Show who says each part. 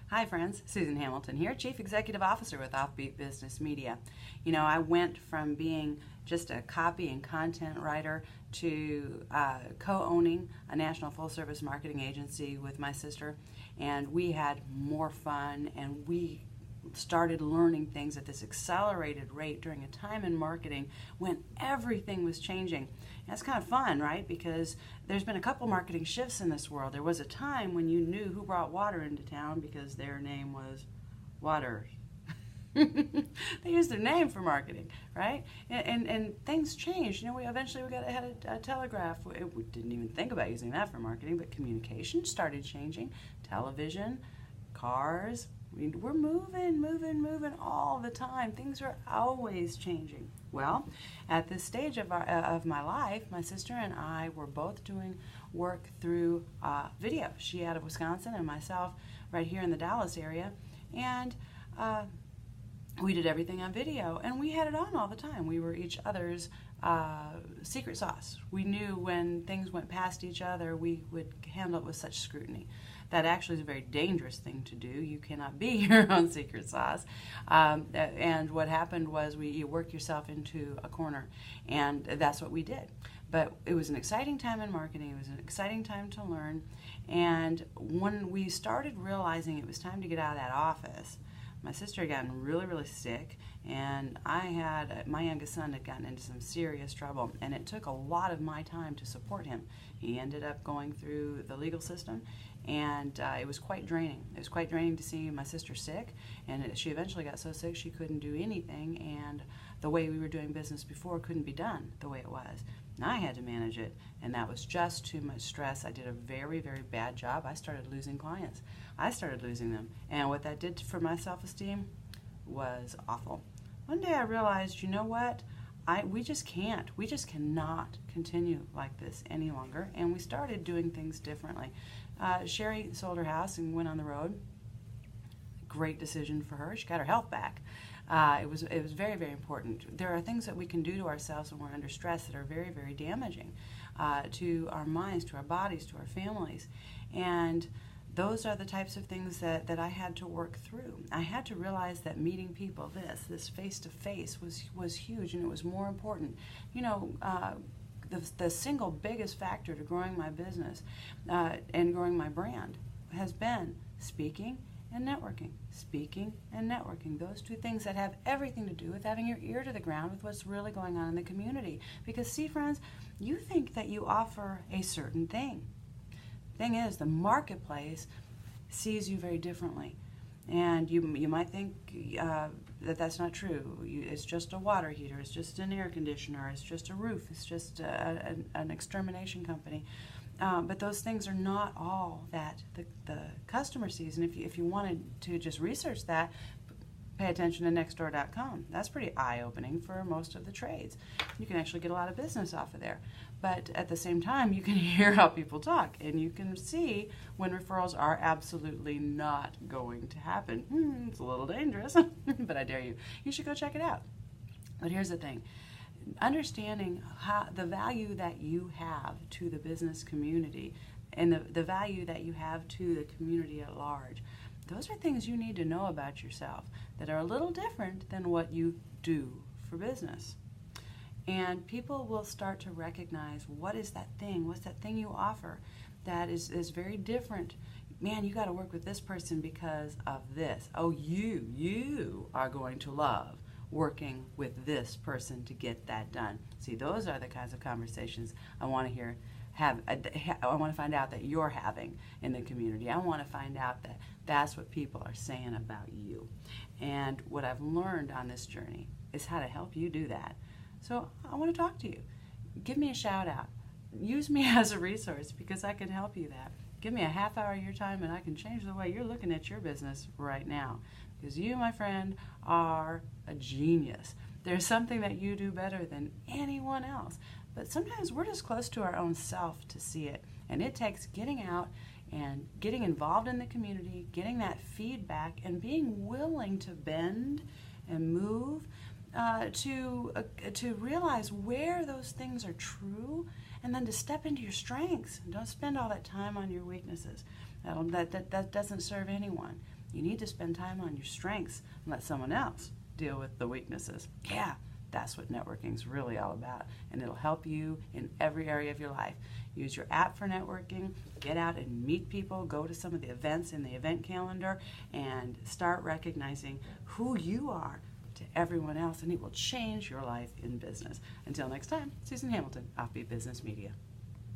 Speaker 1: Hi friends, Susan Hamilton here, Chief Executive Officer with Offbeat Business Media. You know, I went from being just a copy and content writer to co-owning a national full-service marketing agency with my sister, and we had more fun, and we started learning things at this accelerated rate during a time in marketing when everything was changing. And it's kind of fun, right? Because there's been a couple marketing shifts in this world. There was a time when you knew who brought water into town because their name was Water. They used their name for marketing, right? And things changed. You know, we had a telegraph. We didn't even think about using that for marketing, but communication started changing. Television, cars. We're moving all the time. Things are always changing. Well, at this stage of my life, my sister and I were both doing work through video. She out of Wisconsin and myself right here in the Dallas area. And we did everything on video, and we had it on all the time. We were each other's secret sauce. We knew when things went past each other, we would handle it with such scrutiny. That actually is a very dangerous thing to do. You cannot be your own secret sauce. And what happened was you work yourself into a corner, and that's what we did. But it was an exciting time in marketing. It was an exciting time to learn. And when we started realizing it was time to get out of that office, my sister had gotten really sick, and my youngest son had gotten into some serious trouble, and it took a lot of my time to support him. He ended up going through the legal system, and it was quite draining. It was quite draining to see my sister sick, and she eventually got so sick she couldn't do anything, and the way we were doing business before couldn't be done the way it was. And I had to manage it, and that was just too much stress. I did a very bad job. I started losing clients. I started losing them, and what that did for my self-esteem was awful. One day I realized, you know what? We just cannot continue like this any longer, and we started doing things differently. Sherry sold her house and went on the road. Great decision for her. She got her health back. It was very important. There are things that we can do to ourselves when we're under stress that are very damaging to our minds, to our bodies, to our families, and those are the types of things that I had to work through. I had to realize that meeting people, this face-to-face was huge, and it was more important. You know, the single biggest factor to growing my business and growing my brand has been speaking and networking. Speaking and networking, those two things that have everything to do with having your ear to the ground with what's really going on in the community. Because see, friends, you think that you offer a certain thing. Thing is, the marketplace sees you very differently, and you might think that that's not true. It's just a water heater, it's just an air conditioner, it's just a roof, it's just an extermination company. But those things are not all that the customer sees, and if you wanted to just research that, pay attention to Nextdoor.com. That's pretty eye-opening for most of the trades. You can actually get a lot of business off of there. But at the same time, you can hear how people talk, and you can see when referrals are absolutely not going to happen. It's a little dangerous, but I dare you. You should go check it out. But here's the thing. Understanding the value that you have to the business community and the value that you have to the community at large, those are things you need to know about yourself that are a little different than what you do for business. And people will start to recognize what is that thing, what's that thing you offer that is very different. Man, you got to work with this person because of this. Oh, you are going to love working with this person to get that done. See, those are the kinds of conversations I want to I want to find out that you're having in the community. I want to find out that that's what people are saying about you. And what I've learned on this journey is how to help you do that. So I want to talk to you. Give me a shout out. Use me as a resource because I can help you that. Give me a half hour of your time and I can change the way you're looking at your business right now. Because you, my friend, are a genius. There's something that you do better than anyone else. But sometimes we're just close to our own self to see it. And it takes getting out and getting involved in the community, getting that feedback, and being willing to bend and move to realize where those things are true, and then to step into your strengths. Don't spend all that time on your weaknesses. That doesn't serve anyone. You need to spend time on your strengths and let someone else deal with the weaknesses. Yeah, that's what networking is really all about, and it'll help you in every area of your life. Use your app for networking, get out and meet people, go to some of the events in the event calendar, and start recognizing who you are to everyone else, and it will change your life in business. Until next time, Susan Hamilton, Offbeat Business Media.